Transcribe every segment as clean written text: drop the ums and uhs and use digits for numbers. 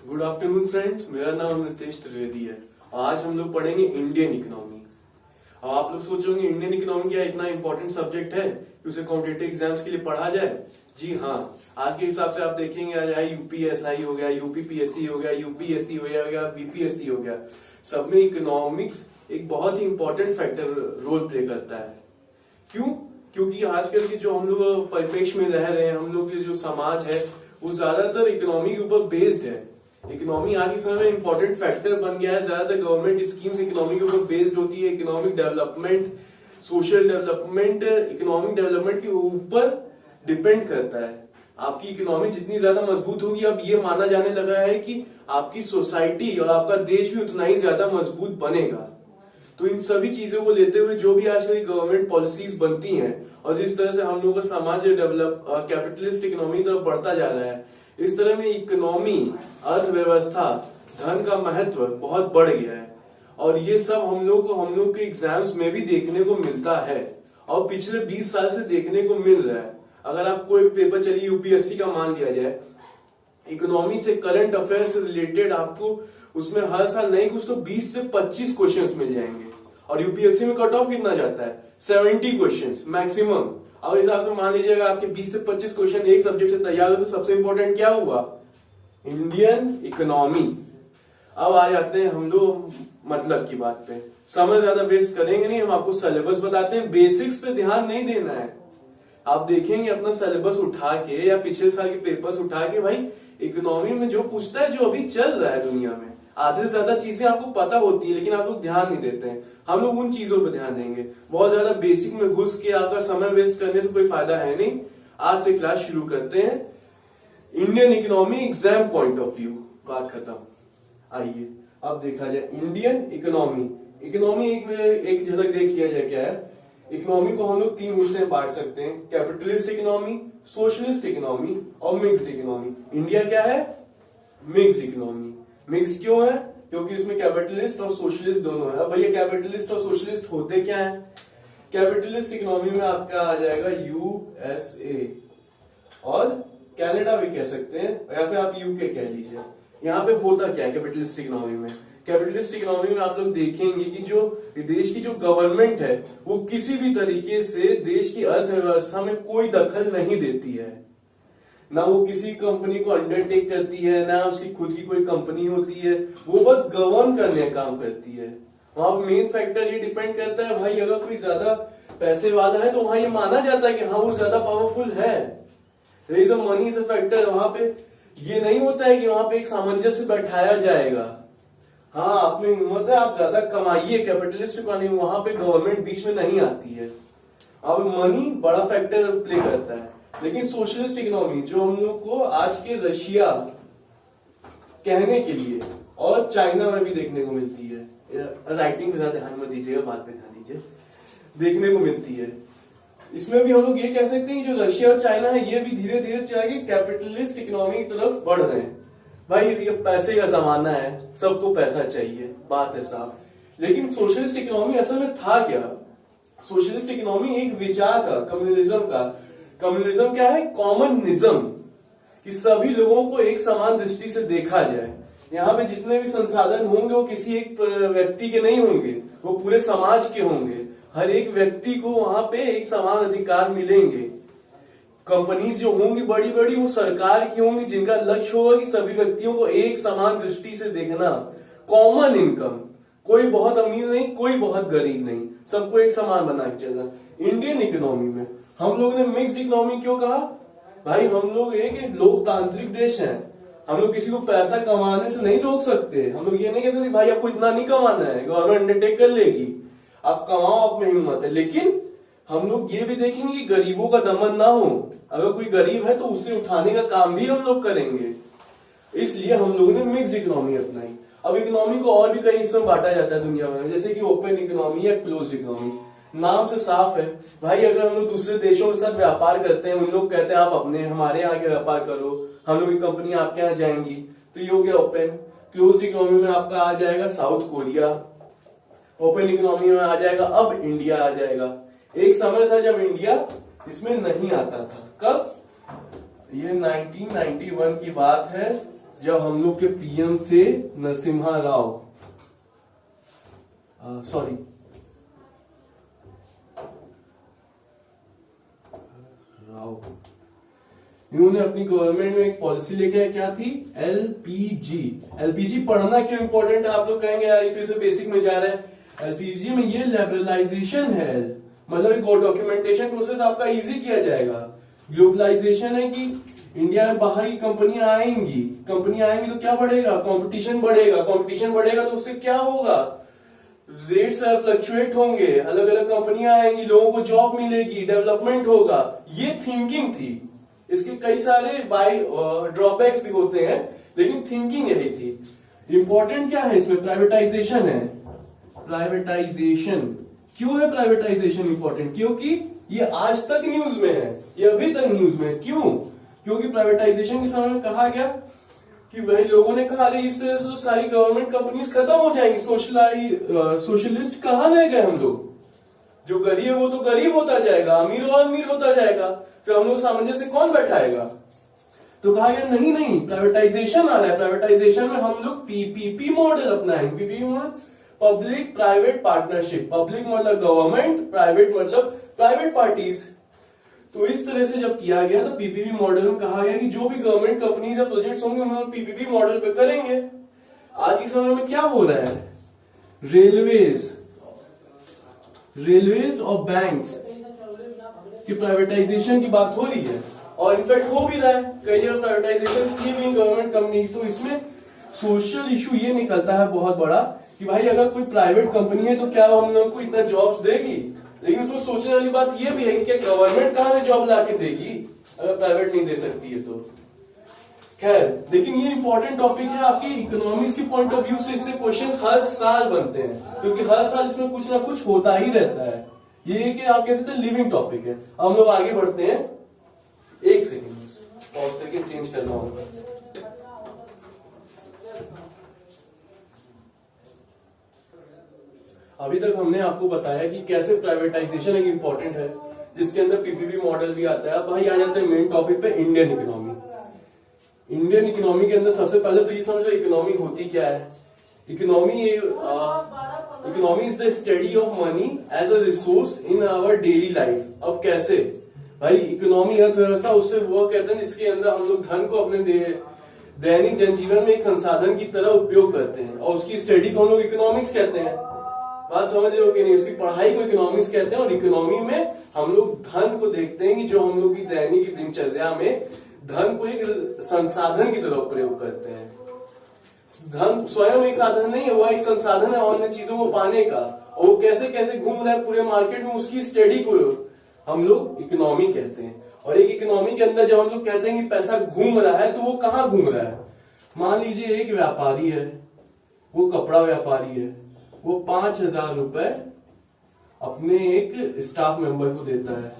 Good afternoon friends, मेरा नाम नितेश त्रिवेदी है। आज हम लोग पढ़ेंगे इंडियन इकोनॉमी। अब आप लोग सोचोगे इंडियन इकोनॉमी क्या इतना इंपॉर्टेंट सब्जेक्ट है कि उसे कॉम्पिटिटिव एग्जाम्स के लिए पढ़ा जाए। जी हाँ, आज के हिसाब से आप देखेंगे आज यूपीएसआई हो गया, यूपीपीएससी हो गया, यूपीएससी हो गया, बीपीएससी हो गया, सब में इकोनॉमिक्स एक बहुत ही इंपॉर्टेंट फैक्टर रोल प्ले करता है। क्यों? क्योंकि आजकल के जो हम लोग परिप्रेक्ष्य में रह रहे हैं, हम लोग के जो समाज है वो ज्यादातर इकोनॉमी के ऊपर बेस्ड है। इकोनॉमी आज के समय में इंपॉर्टेंट फैक्टर बन गया है। ज्यादातर गवर्नमेंट स्कीम्स इकोनॉमी के ऊपर बेस्ड होती है। Economic development, social development economic development के ऊपर डिपेंड करता है। आपकी इकोनॉमी जितनी ज्यादा मजबूत होगी, अब ये माना जाने लगा है कि आपकी सोसाइटी और आपका देश भी उतना ही ज्यादा मजबूत बनेगा। तो इन सभी चीजों को लेते हुए जो भी आजकल गवर्नमेंट पॉलिसीज बनती हैं और जिस तरह से हम लोगों का समाज डेवलप कैपिटलिस्ट इकोनॉमी तरफ बढ़ता जा रहा है, इस तरह में इकोनॉमी, अर्थव्यवस्था, धन का महत्व बहुत बढ़ गया है। और ये सब हम लोग के एग्जाम्स में भी देखने को मिलता है और पिछले 20 साल से देखने को मिल रहा है। अगर आपको एक पेपर चलिए यूपीएससी का मान लिया जाए, इकोनॉमी से करंट अफेयर से रिलेटेड आपको उसमें हर साल नहीं कुछ तो 20 से 25 क्वेश्चंस मिल जाएंगे। और यूपीएससी में कट ऑफ कितना जाता है? 70 क्वेश्चंस मैक्सिमम। और इस हिसाब से मान लीजिएगा आपके 20 से 25 क्वेश्चन एक सब्जेक्ट से तैयार हो, तो सबसे इंपॉर्टेंट क्या हुआ? Indian economy. अब आ जाते हैं हम लोग मतलब की बात पे। समय ज्यादा वेस्ट करेंगे नहीं, हम आपको सिलेबस बताते हैं। बेसिक्स पे ध्यान नहीं देना है। आप देखेंगे अपना सिलेबस उठा के या पिछले साल के पेपर्स उठा के, भाई इकोनॉमी में जो पूछता है, जो अभी चल रहा है दुनिया में, आधे से ज्यादा चीजें आपको पता होती है, लेकिन आप लोग ध्यान नहीं देते हैं। हम लोग उन चीजों पर ध्यान देंगे। बहुत ज्यादा बेसिक में घुस के आपका समय वेस्ट करने से कोई फायदा है नहीं। आज से क्लास शुरू करते हैं। Indian economy exam point of view, बात खत्म। आइए अब देखा जाए इंडियन इकोनॉमी। इकोनॉमी एक झलक देख लिया जाए क्या है। इकोनॉमी को हम लोग 3 हिस्से में बांट सकते हैं: कैपिटलिस्ट इकोनॉमी, सोशलिस्ट इकोनॉमी और मिक्स्ड इकोनॉमी। इंडिया क्या है? Mixed economy. मिक्स्ड क्यों है? क्योंकि इसमें कैपिटलिस्ट और सोशलिस्ट दोनों है। अब भैया कैपिटलिस्ट और सोशलिस्ट होते क्या है? कैपिटलिस्ट इकोनॉमी में आपका आ जाएगा यूएसए और कनाडा भी कह सकते हैं, या फिर आप यूके कह लीजिए। यहाँ पे होता क्या है कैपिटलिस्ट इकोनॉमी में? कैपिटलिस्ट इकोनॉमी में आप लोग देखेंगे कि जो देश की जो गवर्नमेंट है वो किसी भी तरीके से देश की अर्थव्यवस्था में कोई दखल नहीं देती है। ना वो किसी कंपनी को अंडरटेक करती है, ना उसकी खुद की कोई कंपनी होती है। वो बस गवर्न करने का काम करती है। वहां पर मेन फैक्टर ये डिपेंड करता है, भाई अगर कोई ज्यादा पैसे वाला है तो वहां ये माना जाता है कि हाँ वो ज्यादा पावरफुल है। मनी से फैक्टर वहां पे ये नहीं होता है कि वहां पे एक सामंजस्य बैठाया जाएगा। हाँ, आप में हिम्मत है, आप ज्यादा कमाइए। कैपिटलिस्ट इकोनॉमी में वहां पे गवर्नमेंट बीच में नहीं आती है। अब मनी बड़ा फैक्टर प्ले करता है। लेकिन सोशलिस्ट इकोनॉमी जो हम लोग को आज के रशिया कहने के लिए और चाइना में भी देखने को मिलती है, राइटिंग पे ज्यादा ध्यान मत दीजिएगा, बात पे ध्यान दीजिए, देखने को मिलती है। इसमें भी हम लोग ये कह सकते हैं जो रशिया और चाइना है ये भी धीरे धीरे चला के कैपिटलिस्ट इकोनॉमी की तरफ बढ़ रहे हैं। भाई ये पैसे का जमाना है, सबको पैसा चाहिए, बात है साफ। लेकिन सोशलिस्ट इकोनॉमी असल में था क्या? सोशलिस्ट इकोनॉमी एक विचार का, कम्युनिज्म का। कम्युनिज्म क्या है? कॉमनिज्म, कि सभी लोगों को एक समान दृष्टि से देखा जाए। यहाँ पे जितने भी संसाधन होंगे वो किसी एक व्यक्ति के नहीं होंगे, वो पूरे समाज के होंगे। हर एक व्यक्ति को वहां पे एक समान अधिकार मिलेंगे। कंपनीज जो होंगी बड़ी बड़ी वो सरकार की होंगी, जिनका लक्ष्य होगा कि सभी व्यक्तियों को एक समान दृष्टि से देखना। कॉमन इनकम, कोई बहुत अमीर नहीं, कोई बहुत गरीब नहीं, सबको एक समान बना के चलना। इंडियन इकोनॉमी में हम लोगों ने मिक्स इकोनॉमी क्यों कहा? भाई हम लोग एक लोकतांत्रिक देश है। हम लोग किसी को पैसा कमाने से नहीं रोक सकते। हम लोग ये नहीं कह सकते भाई आपको इतना नहीं कमाना है, गवर्नमेंट अंडरटेक कर लेगी, आप कमाओ, आप में हिम्मत है। लेकिन हम लोग ये भी देखेंगे कि गरीबों का दमन ना हो। अगर कोई गरीब है तो उसे उठाने का काम भी हम लोग करेंगे। इसलिए हम लोगों ने मिक्स्ड इकोनॉमी अपनाई। अब इकोनॉमी को और भी कई हिस्सों में बांटा जाता है दुनिया भर में, जैसे कि ओपन इकोनॉमी या क्लोज्ड इकोनॉमी। नाम से साफ है भाई, अगर हम लोग दूसरे देशों के साथ व्यापार करते हैं, उन लोग कहते हैं आप अपने हमारे यहाँ के व्यापार करो, हम लोग की कंपनी आपके यहाँ जाएंगी, तो ये हो गया ओपन। क्लोज्ड इकोनॉमी में आपका आ जाएगा साउथ कोरिया। ओपन इकोनॉमी में आ जाएगा अब इंडिया आ जाएगा। एक समय था जब इंडिया इसमें नहीं आता था। कब? ये 1991 की बात है। जब हम लोग के पीएम थे नरसिम्हा राव, सॉरी राव, इन्होंने अपनी गवर्नमेंट में एक पॉलिसी लेके आए, क्या थी? एलपीजी। एलपीजी पढ़ना क्यों इंपॉर्टेंट है? आप लोग कहेंगे यार फिर से बेसिक में जा रहा है। एलपीजी में ये लिबरलाइजेशन है, मतलब डॉक्यूमेंटेशन प्रोसेस आपका इजी किया जाएगा। ग्लोबलाइजेशन है कि इंडिया में बाहर की कंपनियां आएंगी तो क्या बढ़ेगा? कंपटीशन बढ़ेगा। कंपटीशन बढ़ेगा तो उससे क्या होगा? रेट्स फ्लक्चुएट होंगे, अलग अलग कंपनियां आएंगी, लोगों को जॉब मिलेगी, डेवलपमेंट होगा। ये थिंकिंग थी। इसके कई सारे बाय ड्रॉबैक्स भी होते हैं, लेकिन थिंकिंग यही थी। इंपॉर्टेंट क्या है इसमें? प्राइवेटाइजेशन है। प्राइवेटाइजेशन क्यों है? प्राइवेटाइजेशन इंपॉर्टेंट क्योंकि ये आज तक न्यूज में है, ये अभी तक न्यूज में है। क्यों? क्योंकि प्राइवेटाइजेशन के समय में कहा गया कि वही लोगों ने कहा, अरे इस तरह से तो सारी गवर्नमेंट कंपनीज खत्म हो जाएंगी, सोशलिस्ट कहाँ रह गए हम लोग? जो गरीब है वो तो गरीब होता जाएगा, अमीर और अमीर होता जाएगा, फिर हम लोग सामंजस्य कौन बैठाएगा? तो कहा गया नहीं, प्राइवेटाइजेशन आ रहा है। प्राइवेटाइजेशन में हम लोग पीपीपी मॉडल अपनाएंगे। PPP model public private partnership. Public मतलब गवर्नमेंट, प्राइवेट मतलब प्राइवेट पार्टीज। तो इस तरह से जब किया गया तो पीपीपी मॉडल में कहा गया कि जो भी गवर्नमेंट कंपनीज या प्रोजेक्ट्स होंगे उन्हें पीपीपी मॉडल पे करेंगे। आज के समय में क्या हो रहा है? रेलवेज और बैंक्स की प्राइवेटाइजेशन की बात हो रही है, और इनफैक्ट हो भी रहा है। कई जगह प्राइवेटाइजेशन की भी गवर्नमेंट कंपनी। तो इसमें सोशल इशू ये निकलता है बहुत बड़ा कि भाई अगर कोई प्राइवेट कंपनी है तो क्या हम लोग को इतना जॉब्स देगी? लेकिन उसको सोचने वाली बात ये भी है कि क्या गवर्नमेंट कहां से जॉब लाके देगी अगर प्राइवेट नहीं दे सकती है तो? खैर, लेकिन ये इंपॉर्टेंट टॉपिक है आपकी इकोनॉमिक्स के पॉइंट ऑफ व्यू से। इससे क्वेश्चंस हर साल बनते हैं, क्योंकि हर साल इसमें कुछ ना कुछ होता ही रहता है। ये कि आप कह सकते हैं लिविंग टॉपिक है। अब हम लोग आगे बढ़ते हैं। एक सेकेंड पॉज करके चेंज करना होगा। अभी तक हमने आपको बताया कि कैसे प्राइवेटाइजेशन एक इंपॉर्टेंट है, जिसके अंदर पीपीपी मॉडल भी आता है। अब भाई आ जाते हैं मेन टॉपिक पे, इंडियन इकोनॉमी। इंडियन इकोनॉमी के अंदर सबसे पहले तो ये समझो इकोनॉमी होती क्या है। Economy is the study of money as a resource in our daily life. अब कैसे भाई? इकोनॉमी अर्थव्यवस्था उससे वो कहते हैं जिसके अंदर हम लोग धन को अपने दैनिक जनजीवन में एक संसाधन की तरह उपयोग करते हैं, और उसकी स्टडी को हम लोग इकोनॉमिक्स कहते हैं। बात समझ रहे हो कि नहीं? उसकी पढ़ाई को इकोनॉमिक्स कहते हैं। और इकोनॉमी में हम लोग धन को देखते हैं कि जो हम लोग की दैनिक दिनचर्या में धन को एक संसाधन की तरह प्रयोग करते हैं। धन स्वयं एक साधन नहीं है, वो एक संसाधन है अन्य चीजों को पाने का। और वो कैसे कैसे घूम रहा है पूरे मार्केट में, उसकी स्टडी को हम लोग इकोनॉमी कहते हैं। और एक इकोनॉमी के अंदर जब हम लोग कहते हैं कि पैसा घूम रहा है, तो वो कहाँ घूम रहा है? मान लीजिए एक व्यापारी है, वो कपड़ा व्यापारी है, वो 5,000 रुपए अपने एक स्टाफ मेंबर को देता है।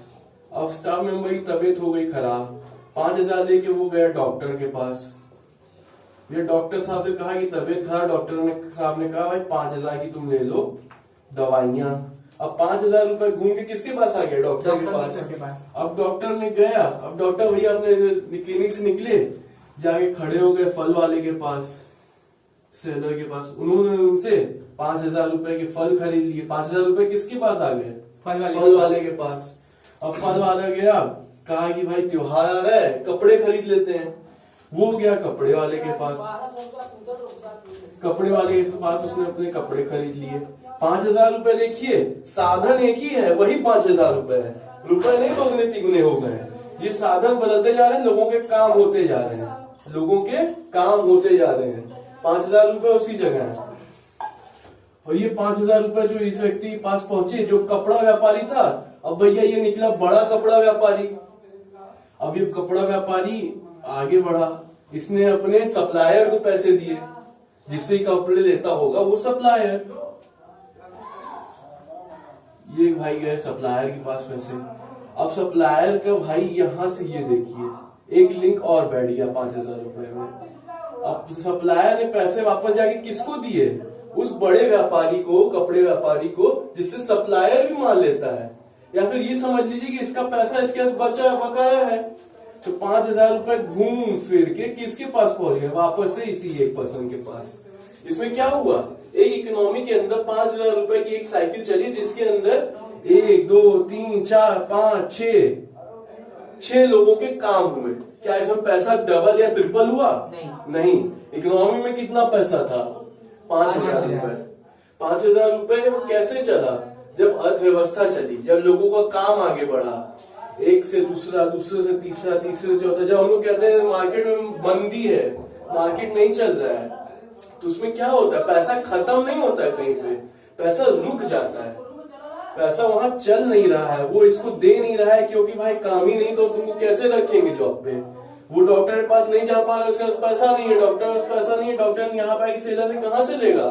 अब स्टाफ मेंबर की तबीयत हो गई खराब, 5,000 लेके वो गया डॉक्टर के पास। ये डॉक्टर साहब से कहा कि तबीयत खराब। डॉक्टर साहब ने कहा भाई 5,000 की तुम ले लो दवाइयां। अब 5,000 रुपए घूम के किसके पास आ गया? डॉक्टर के पास। अब डॉक्टर ने गया, अब डॉक्टर भैया अपने क्लिनिक से निकले, जाके खड़े हो गए फल वाले के पास, सेलर के पास। उन्होंने उनसे 5,000 रुपए के फल खरीद लिए। 5,000 रुपए किसके पास आ गए? फल वाले के पास। अब फल वाला गया, कहा कि भाई त्योहार आ रहा है, कपड़े खरीद लेते हैं। वो गया कपड़े वाले के पास, कपड़े वाले के पास उसने अपने कपड़े खरीद लिए। 5,000 रुपए देखिए, साधन एक ही है, वही 5,000 रुपए है। रुपए नहीं दोगुने तिगुने हो गए। ये साधन बदलते जा रहे हैं, लोगों के काम होते जा रहे हैं, लोगों के काम होते जा रहे हैं। 5,000 रुपए उसी जगह है। और ये 5,000 रुपए जो इस व्यक्ति के पास पहुंचे, जो कपड़ा व्यापारी था, अब भैया ये निकला बड़ा कपड़ा व्यापारी। अब ये कपड़ा व्यापारी आगे बढ़ा, इसने अपने सप्लायर को पैसे दिए, जिससे कपड़े लेता होगा वो सप्लायर। ये भाई गए सप्लायर के पास पैसे। अब सप्लायर का भाई यहां से ये देखिए एक लिंक और बैठ गया 5,000 रुपए में। अब सप्लायर ने पैसे वापस जाके किसको दिए? उस बड़े व्यापारी को, कपड़े व्यापारी को, जिससे सप्लायर भी मान लेता है। या फिर ये समझ लीजिए कि इसका पैसा इसके पास बचा बकाया है। तो 5,000 रुपए घूम फिर के किसके पास पहुंच गए? वापस से इसी एक पर्सन के पास। इसमें क्या हुआ? एक इकोनॉमी के अंदर 5,000 रुपए की एक साइकिल चली, जिसके अंदर 1 2 3 4 5 6 लोगों के काम हुए। क्या इसमें पैसा डबल या ट्रिपल हुआ? नहीं। इकोनॉमी में कितना पैसा था? 5,000 रुपए। 5,000 रुपए वो कैसे चला? जब अर्थव्यवस्था चली, जब लोगों का काम आगे बढ़ा, एक से दूसरा, दूसरे से तीसरा, तीसरे से चौथा। जब हम लोग कहते हैं मार्केट में मंदी है, मार्केट नहीं चल रहा है, तो उसमें क्या होता है? पैसा खत्म नहीं होता है कहीं पे, पैसा रुक जाता है। पैसा वहां चल नहीं रहा है, वो इसको दे नहीं रहा है, क्योंकि भाई काम ही नहीं, तो तुमको कैसे रखेंगे जॉब पे? वो डॉक्टर के पास नहीं जा पा रहा, उसके पास पैसा नहीं है, डॉक्टर के पास पैसा नहीं है, डॉक्टर यहाँ पे सेलर से कहाँ से लेगा?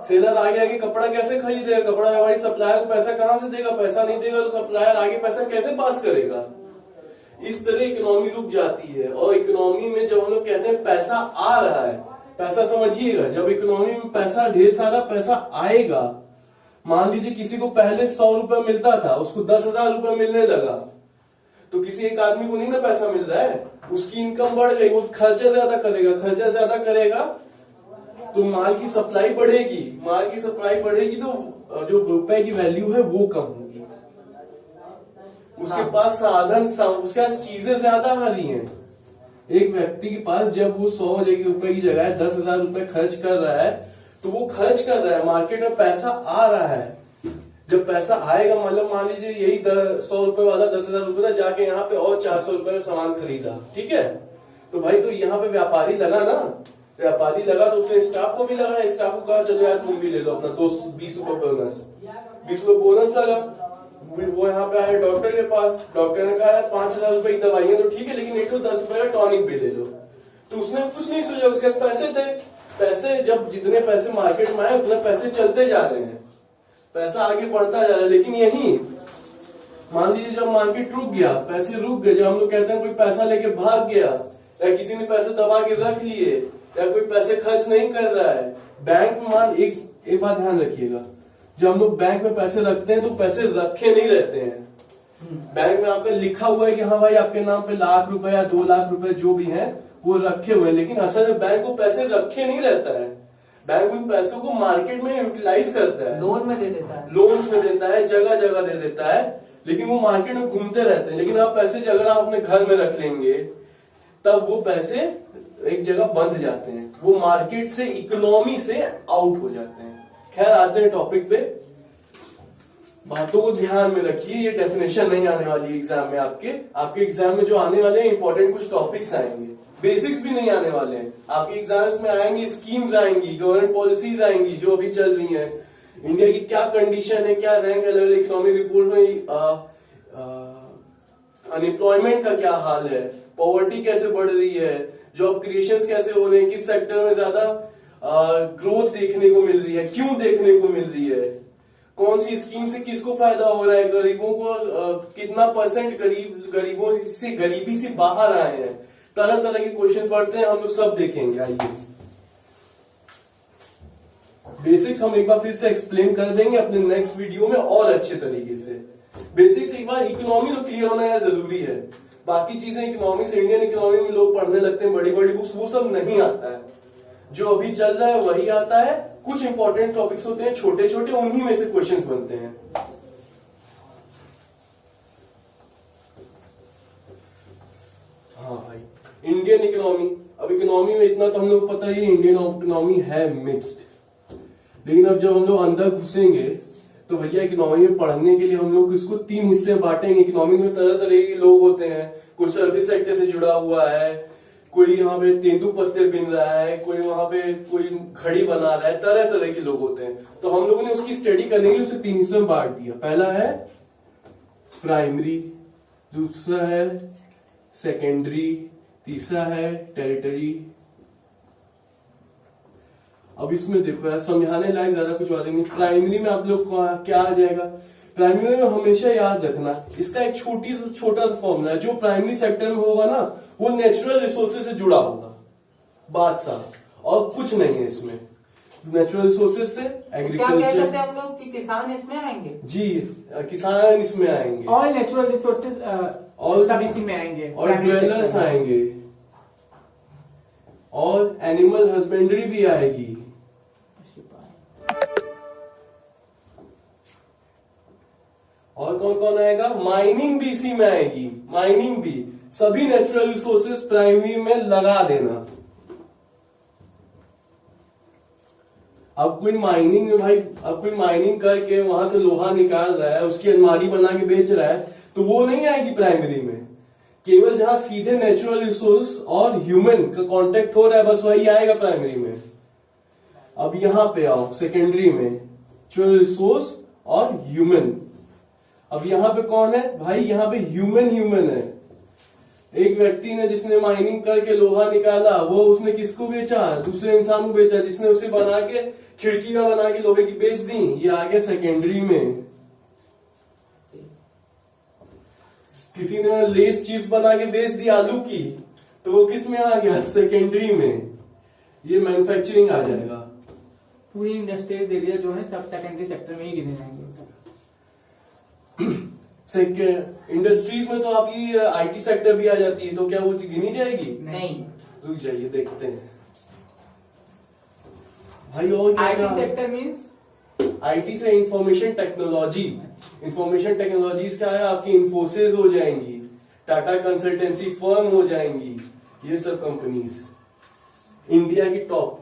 सेलर आगे आगे कपड़ा कैसे खरीदेगा? कपड़ा हमारी सप्लायर को पैसा कहाँ से देगा? पैसा नहीं देगा तो सप्लायर आगे पैसा कैसे पास करेगा? इस तरह इकोनॉमी रुक जाती है। और इकोनॉमी में जब हम लोग कहते हैं पैसा आ रहा है, पैसा समझिएगा, जब इकोनॉमी में पैसा, ढेर सारा पैसा आएगा, मान लीजिए किसी को पहले 100 रुपए मिलता था, उसको 10,000 रुपए मिलने लगा, तो किसी एक आदमी को नहीं ना पैसा मिल रहा है, उसकी इनकम बढ़ गई, वो खर्चा ज्यादा करेगा, खर्चा ज्यादा करेगा तो माल की सप्लाई बढ़ेगी, माल की सप्लाई बढ़ेगी तो जो रुपए की वैल्यू है वो कम होगी, उसके पास साधन, उसके पास चीजें ज्यादा आ रही हैं। एक व्यक्ति के पास जब वो 100 रुपए की जगह 10,000 रुपए खर्च कर रहा है, तो वो खर्च कर रहा है, मार्केट में पैसा आ रहा है। जब पैसा आएगा, मतलब मान लीजिए यही 100 रुपए वाला 10,000 रुपए था, जाके यहाँ पे और 400 रुपए का सामान खरीदा, ठीक है, तो भाई तो यहाँ पे व्यापारी लगा ना, व्यापारी लगा तो उसने स्टाफ को भी लगाया, स्टाफ को कहा चलो यार तुम भी ले लो अपना दोस्त 20 रुपए बोनस, 20 रुपए बोनस लगा। वो यहाँ पे आए डॉक्टर के पास, डॉक्टर ने कहा 5,000 रुपए की दवाई है तो ठीक है, लेकिन एक 10 रुपए का टॉनिक भी ले लो। तो उसने कुछ नहीं सोचा, उसके पास पैसे थे, पैसे जब जितने पैसे मार्केट में आए उतने पैसे चलते जा रहे हैं, पैसा आगे बढ़ता जा रहा है। लेकिन यही मान लीजिए जब मार्केट रुक गया, पैसे रुक गए, जब हम लोग कहते हैं कोई पैसा लेके भाग गया, या किसी ने पैसे दबा के रख लिए, या कोई पैसे खर्च नहीं कर रहा है, बैंक में मान एक बात ध्यान रखिएगा, जब हम लोग बैंक में पैसे रखते हैं तो पैसे रखे नहीं रहते हैं। बैंक में आपका लिखा हुआ है कि हाँ भाई आपके नाम पे 1,00,000 रुपए या 2,00,000 रुपए जो भी है वो रखे हुए हैं, लेकिन असल में बैंक को पैसे रखे नहीं रहता है। बैंक उन पैसों को मार्केट में यूटिलाइज करता है, लोन में दे देता है, लोन्स में देता है, जगह जगह दे देता है, लेकिन वो मार्केट में घूमते रहते हैं। लेकिन आप पैसे अगर आप अपने घर में रख लेंगे तब वो पैसे एक जगह बंध जाते हैं, वो मार्केट से, इकोनॉमी से आउट हो जाते हैं। खैर आते हैं टॉपिक पे, बातों को ध्यान में रखिए, ये डेफिनेशन नहीं आने वाली एग्जाम में, आपके एग्जाम में जो आने वाले हैं इंपॉर्टेंट कुछ टॉपिक्स आएंगे, बेसिक्स भी नहीं आने वाले हैं। आपके एग्जाम्स में आएंगी स्कीम्स आएंगी, गवर्नमेंट पॉलिसीज आएंगी जो अभी चल रही हैं, इंडिया की क्या कंडीशन है, क्या रैंक है लेवल इकोनॉमिक रिपोर्ट में, अनएम्प्लॉयमेंट का क्या हाल है, पॉवर्टी कैसे बढ़ रही है, जॉब क्रिएशंस कैसे हो रहे हैं, किस सेक्टर में ज्यादा ग्रोथ देखने को मिल रही है, क्यों देखने को मिल रही है, कौन सी स्कीम से किसको फायदा हो रहा है, गरीबों को कितना % गरीबों से गरीबी से बाहर आए हैं, तरह तरह के क्वेश्चन पढ़ते हैं, हम लोग सब देखेंगे। आइए बेसिक्स हम एक बार फिर से एक्सप्लेन कर देंगे अपने नेक्स्ट वीडियो में और अच्छे तरीके से। बेसिक्स एक बार इकोनॉमी तो क्लियर होना है जरूरी है, बाकी चीजें इकोनॉमिक्स, इंडियन इकोनॉमी में लोग पढ़ने लगते हैं बड़ी बड़ी बुक्स, वो सब नहीं आता है, जो अभी चल रहा है वही आता है। कुछ इंपॉर्टेंट टॉपिक्स होते हैं छोटे छोटे, उन्हीं में से क्वेश्चंस बनते हैं। हाँ भाई, इंडियन इकोनॉमी, अब इकोनॉमी में इतना तो हम लोग पता ही, इंडियन इकोनॉमी है मिक्स्ड, लेकिन अब जब हम लोग अंदर घुसेंगे तो भैया इकोनॉमी में पढ़ने के लिए हम लोग इसको 3 हिस्से में बांटेंगे। इकोनॉमी में तरह तरह के लोग होते हैं, कोई सर्विस सेक्टर से जुड़ा हुआ है, कोई यहाँ पे तेंदू पत्ते बिन रहा है, कोई वहां पे कोई घड़ी बना रहा है, तरह तरह के लोग होते हैं। तो हम लोगों ने उसकी स्टडी करने के लिए उसे 3 हिस्सों में बांट दिया। पहला है प्राइमरी, दूसरा है सेकेंडरी, तीसरा है टेरिटरी। अब इसमें देखो यार, समझाने लायक ज्यादा कुछ बात नहीं। प्राइमरी में आप लोग क्या आ जाएगा, प्राइमरी में हमेशा याद रखना, इसका एक छोटा सा फॉर्मूला है, जो प्राइमरी सेक्टर में होगा ना वो नेचुरल रिसोर्सेज से जुड़ा होगा, बात साफ, और कुछ नहीं है इसमें। नेचुरल रिसोर्सेज से एग्रीकल्चर, क्या कहते हैं हम लोग कि किसान इसमें आएंगे? जी, किसान इसमें आएंगे। ऑल नेचुरल रिसोर्सेज, और सब इसी में आएंगे, और ड्वेलर्स आएंगे, और एनिमल हस्बेंड्री भी आएगी, और कौन कौन आएगा, माइनिंग भी इसी में आएगी, माइनिंग भी, सभी नेचुरल रिसोर्सेज प्राइमरी में लगा देना। अब कोई माइनिंग में भाई, अब कोई माइनिंग करके वहां से लोहा निकाल रहा है, उसकी अलमारी बना के बेच रहा है, तो वो नहीं आएगी प्राइमरी में। केवल जहां सीधे नेचुरल रिसोर्स और ह्यूमन का कांटेक्ट हो रहा है, बस वही आएगा प्राइमरी में। अब यहां पे आओ सेकेंडरी में, नेचुरल रिसोर्स और ह्यूमन। अब यहां पे कौन है भाई, यहां पे ह्यूमन ह्यूमन है। एक व्यक्ति ने जिसने माइनिंग करके लोहा निकाला, वो उसने किसको बेचा, दूसरे इंसान को बेचा, जिसने उसे बना के खिड़कियां बना के लोहे की बेच दी, ये आ गया सेकेंडरी में। किसी ने लेस चिप्स बना के बेच दी आलू की, तो वो किस में आ गया, सेकेंडरी में। ये मैन्युफैक्चरिंग आ जाएगा। पूरी इंडस्ट्रियल एरिया जो है सब सेकेंडरी सेक्टर में ही गिने जाएंगे। इंडस्ट्रीज में तो आपकी आईटी सेक्टर भी आ जाती है, तो क्या वो गिनी जाएगी? नहीं, रुक जाइए देखते हैं भाई। और क्या आईटी सेक्टर मींस आईटी से इंफॉर्मेशन टेक्नोलॉजी। इंफॉर्मेशन टेक्नोलॉजीज क्या है, आपकी इन्फोसिस हो जाएंगी, टाटा कंसल्टेंसी फर्म हो जाएंगी, ये सब कंपनीज इंडिया की टॉप।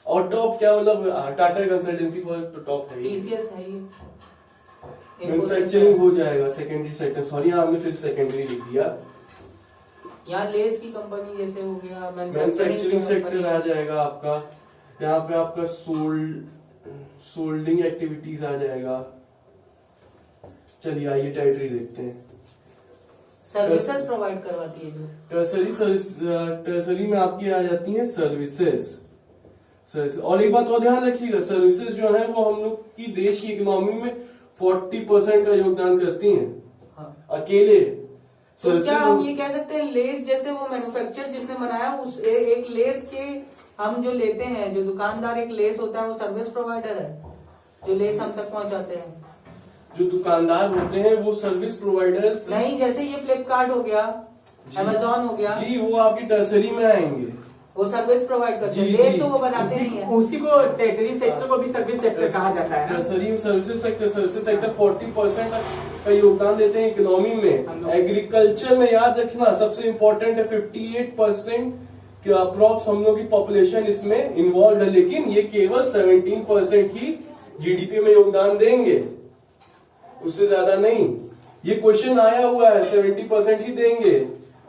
और टॉप क्या मतलब, टाटा कंसल्टेंसी फर्म तो टॉप है, टीसीएस है ये। मैन्युफैक्चरिंग हो जाएगा सेकेंडरी सेक्टर। सॉरी आपने फिर सेकेंडरी लिख दिया। यहाँ लेस की कंपनी जैसे हो गया, मैन्युफैक्चरिंग सेक्टर आ जाएगा आपका। यहाँ पे आपका सोल्डिंग एक्टिविटीज आ जाएगा। चलिए आइए टेरिटरी देखते हैं। सर्विसेज प्रोवाइड करवाती है जो टर्सरी में आपकी आ जाती है सर्विसेज। और एक बात और ध्यान रखिएगा, सर्विसेज जो है वो हम लोग की देश की इकोनॉमी में 40% का योगदान करती हैं। हाँ। अकेले तो क्या हम ये कह सकते हैं, लेस जैसे वो मैन्युफैक्चर जिसने बनाया, उस एक लेस के हम जो लेते हैं, जो दुकानदार एक लेस होता है, वो सर्विस प्रोवाइडर है जो लेस हम तक पहुंचाते हैं। जो दुकानदार होते हैं वो सर्विस प्रोवाइडर नहीं, जैसे ये फ्लिपकार्ट हो गया, अमेजोन हो गया जी, वो आपकी टर्सरी में आएंगे, वो सर्विस प्रोवाइड करते हैं। जी, लेस जी। तो वो बनाते नहीं है। उसी को टेरिटरी सेक्टर को भी सर्विस सेक्टर कहा जाता है ना। टर्सरी सर्विसेज सेक्टर 40% का योगदान देते हैं इकोनॉमी में। एग्रीकल्चर में याद रखना सबसे इम्पोर्टेंट है, 58% अप्रॉक्स हम लोग की पॉपुलेशन इसमें इन्वॉल्व है, लेकिन ये केवल 17% ही जीडीपी में योगदान देंगे, उससे ज्यादा नहीं। ये क्वेश्चन आया हुआ है, 70% ही देंगे।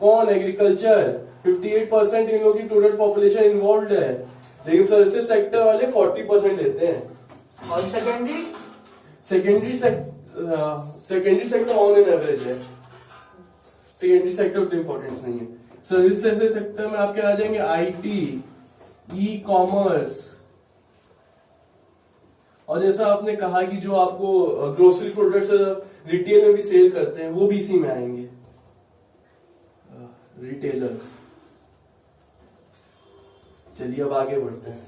कौन? एग्रीकल्चर। 58% इन लोगों की टोटल पॉपुलेशन इन्वॉल्व है, लेकिन सर्विसेज सेक्टर वाले 40% लेते हैं। और secondary sector on an average है। सेकेंडरी सेक्टर उतना इंपॉर्टेंस नहीं है। सर्विसेज सेक्टर में आपके आ जाएंगे आईटी, ई कॉमर्स, और जैसा आपने कहा कि जो आपको ग्रोसरी प्रोडक्ट्स रिटेल में भी सेल करते हैं, वो भी इसी में आएंगे, रिटेलर्स। चलिए अब आगे बढ़ते हैं।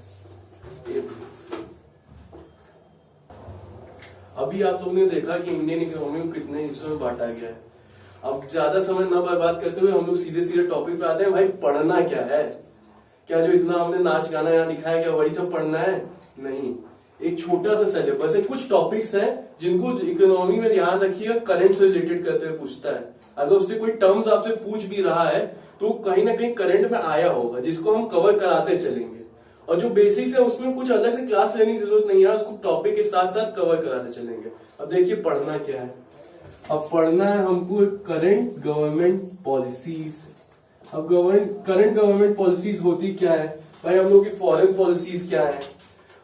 अभी आप लोगों ने देखा कि इंडियन इकोनॉमी को कितने हिस्सों में बांटा गया है। अब ज्यादा समय न बर्बाद करते हुए हम लोग सीधे सीधे टॉपिक पे आते हैं। भाई पढ़ना क्या है? क्या जो इतना हमने नाच गाना यहाँ दिखाया क्या वही सब पढ़ना है? नहीं, एक छोटा सा सिलेबस है, कुछ टॉपिक्स हैं जिनको इकोनॉमी में ध्यान रखिएगा, करंट से रिलेटेड करते हुए पूछता है। अगर उससे कोई टर्म्स आपसे पूछ भी रहा है तो कहीं ना कहीं करंट में आया होगा, जिसको हम कवर कराते चलेंगे। और जो बेसिक्स है उसमें कुछ अलग से क्लास लेने की जरूरत नहीं है, उसको टॉपिक के साथ साथ कवर कराते चलेंगे। अब देखिए पढ़ना क्या है। अब पढ़ना है हमको करंट गवर्नमेंट पॉलिसीज। अब करंट गवर्नमेंट पॉलिसीज होती क्या है भाई? हम लोग की फॉरेन पॉलिसीज क्या है,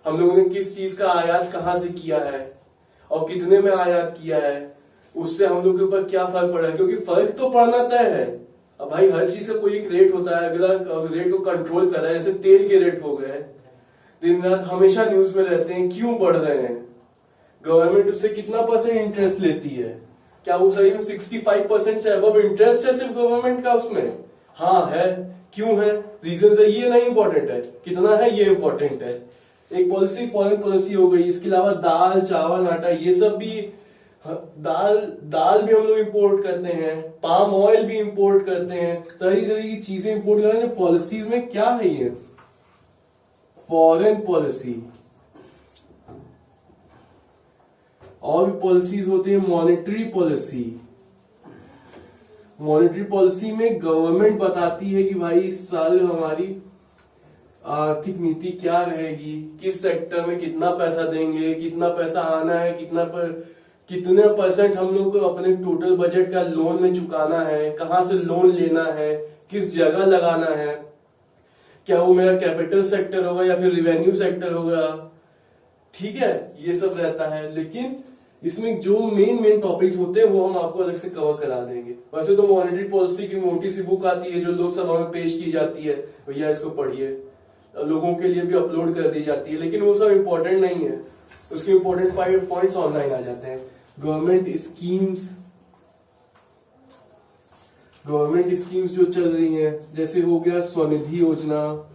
हम लोगों ने किस चीज का आयात कहाँ से किया है और कितने में आयात किया है, उससे हम लोग के ऊपर क्या फर्क पड़ा है, क्योंकि फर्क तो पड़ना तय है। अब भाई हर चीज का कोई एक रेट होता है, अगला रेट को कंट्रोल कर रहा है। जैसे तेल के रेट हो गए, दिन रात हमेशा न्यूज में रहते हैं, क्यों बढ़ रहे हैं? गवर्नमेंट उससे कितना % इंटरेस्ट लेती है? क्या वो सही में 65% से अबव इंटरेस्ट है सिर्फ गवर्नमेंट का उसमें? हाँ है। क्यों है? रीजन है, ये नहीं इंपॉर्टेंट है, कितना है ये इंपॉर्टेंट है। एक पॉलिसी फॉरेन पॉलिसी हो गई, इसके अलावा दाल चावल आटा ये सब भी दाल भी हम लोग इंपोर्ट करते हैं, पाम ऑयल भी इंपोर्ट करते हैं, तरह तरह की चीजें इंपोर्ट करते हैं। पॉलिसीज में क्या है ये? Foreign policy. और भी पॉलिसीज होती है, मॉनेटरी पॉलिसी। मॉनेटरी पॉलिसी में गवर्नमेंट बताती है कि भाई इस साल हमारी आर्थिक नीति क्या रहेगी, किस सेक्टर में कितना पैसा देंगे, कितना पैसा आना है, कितने परसेंट हम लोग को अपने टोटल बजट का लोन में चुकाना है, कहां से लोन लेना है, किस जगह लगाना है, क्या वो मेरा कैपिटल सेक्टर होगा या फिर रिवेन्यू सेक्टर होगा। ठीक है, ये सब रहता है। लेकिन इसमें जो मेन टॉपिक्स होते हैं वो हम आपको अलग से कवर करा देंगे। वैसे तो मॉनेटरी पॉलिसी की मोटी सी बुक आती है जो लोकसभा में पेश की जाती है, भैया इसको पढ़िए, लोगों के लिए भी अपलोड कर दी जाती है, लेकिन वो सब इम्पोर्टेंट नहीं है। उसके इम्पोर्टेंट पॉइंट्स ऑनलाइन आ जाते हैं। गवर्नमेंट स्कीम्स जो चल रही हैं, जैसे हो गया स्वनिधि योजना,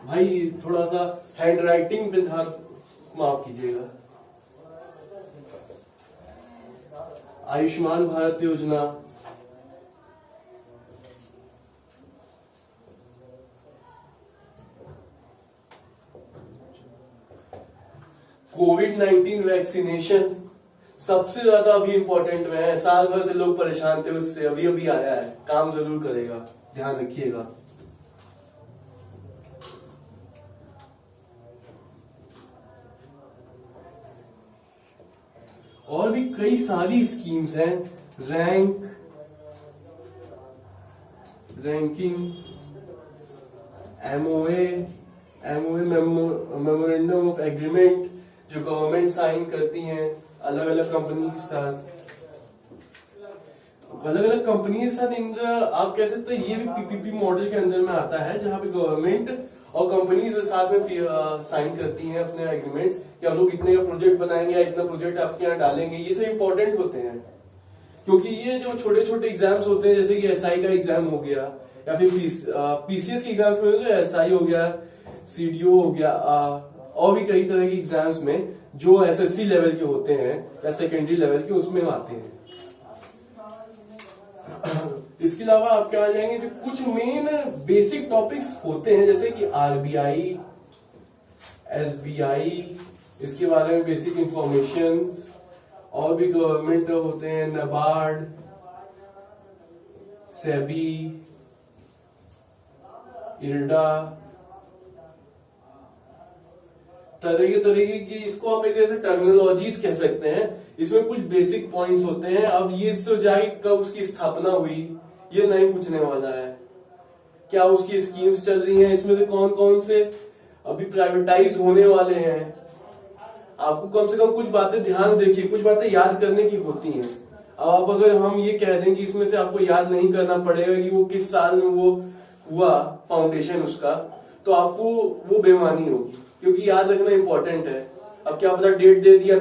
भाई थोड़ा सा हैंड राइटिंग पे ध्यान माफ कीजिएगा। आयुष्मान भारत योजना, कोविड-19 वैक्सीनेशन सबसे ज्यादा अभी इंपॉर्टेंट में है। साल भर से लोग परेशान थे उससे, अभी आया है, काम जरूर करेगा, ध्यान रखिएगा। और भी कई सारी स्कीम्स हैं, ranking, MOA, memorandum of agreement जो गवर्नमेंट साइन करती हैं अलग अलग कंपनी के साथ। अलग अलग कंपनी के साथ आप कह सकते हैं ये भी पीपीपी मॉडल के अंदर में आता है, जहां पे गवर्नमेंट और कंपनीज साथ में साइन करती हैं अपने एग्रीमेंट्स कि हम लोग इतने का प्रोजेक्ट बनाएंगे या इतना प्रोजेक्ट आपके यहाँ डालेंगे। ये सब इंपॉर्टेंट होते हैं क्योंकि ये जो छोटे छोटे एग्जाम्स होते हैं, जैसे कि एसआई का एग्जाम हो गया या फिर पीसीएस के एग्जाम्स में तो एसआई हो गया, सीडीओ हो गया, और भी कई तरह के एग्जाम्स में जो एसएससी लेवल के होते हैं या सेकेंडरी लेवल के, उसमें आते हैं। इसके अलावा आप क्या आ जाएंगे, जो कुछ मेन बेसिक टॉपिक्स होते हैं जैसे कि आरबीआई, एसबीआई, इसके बारे में बेसिक इंफॉर्मेशन। और भी गवर्नमेंट होते हैं, नाबार्ड, सेबी, इरडा, तरह की इसको आप एक तरह से टर्मिनोलॉजीज कह सकते हैं। इसमें कुछ बेसिक पॉइंट्स होते हैं। अब ये जाए कब उसकी स्थापना हुई ये नहीं पूछने वाला है, क्या उसकी स्कीम्स चल रही हैं, इसमें से कौन कौन से अभी प्राइवेटाइज होने वाले हैं। आपको कम से कम कुछ बातें ध्यान देखिए, कुछ बातें याद करने की होती हैं। अब अगर हम ये कह दें कि इसमें से आपको याद नहीं करना पड़ेगा कि वो किस साल में वो हुआ फाउंडेशन उसका, तो आपको वो बेईमानी होगी, क्योंकि याद रखना इंपॉर्टेंट है। अब क्या पता डेट दे दिया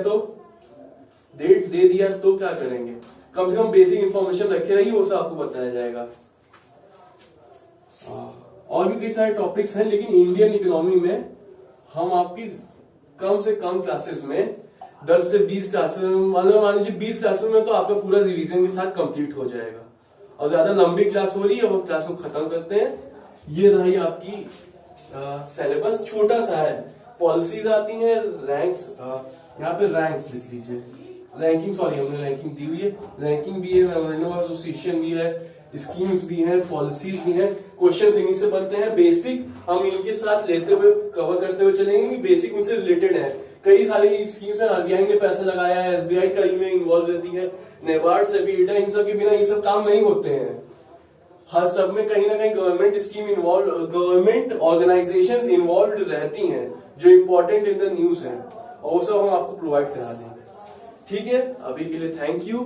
तो क्या करेंगे, कम से कम बेसिक इंफॉर्मेशन रखे रहिए, वो सब आपको बताया जाएगा। और भी कई सारे टॉपिक्स हैं, लेकिन इंडियन इकोनॉमी में हम आपकी कम से कम क्लासेस में 10 से 20 क्लासेस में, मान लीजिए 20 क्लासेस में तो आपका पूरा रिवीजन के साथ कंप्लीट हो जाएगा। और ज्यादा लंबी क्लास हो रही है वो क्लास को खत्म करते हैं। ये रही आपकी सिलेबस, छोटा सा है। पॉलिसीज आती हैं, रैंक्स, यहाँ पे रैंक्स लिख लीजिए, रैंकिंग, सॉरी हमने रैंकिंग दी हुई है, रैंकिंग भी है, मेमोरेंडम ऑफ एसोसिएशन भी है, स्कीम्स भी हैं, पॉलिसीज भी हैं। क्वेश्चंस इन्हीं से बनते हैं, बेसिक हम इनके साथ लेते हुए कवर करते हुए चलेंगे कि बेसिक उनसे रिलेटेड है। कई सारी स्कीम्स में आरबीआई ने पैसा लगाया है, एसबीआई कई में इन्वॉल्व रहती है, नाबार्ड, सेबी, इरडा, इन सब के बिना ये सब काम नहीं होते हैं। हर सब में कहीं ना कहीं government scheme involve, government organisations involve रहती हैं जो इम्पोर्टेंट इन द न्यूज है, और वो सब हम आपको प्रोवाइड करा देंगे। ठीक है, अभी के लिए थैंक यू।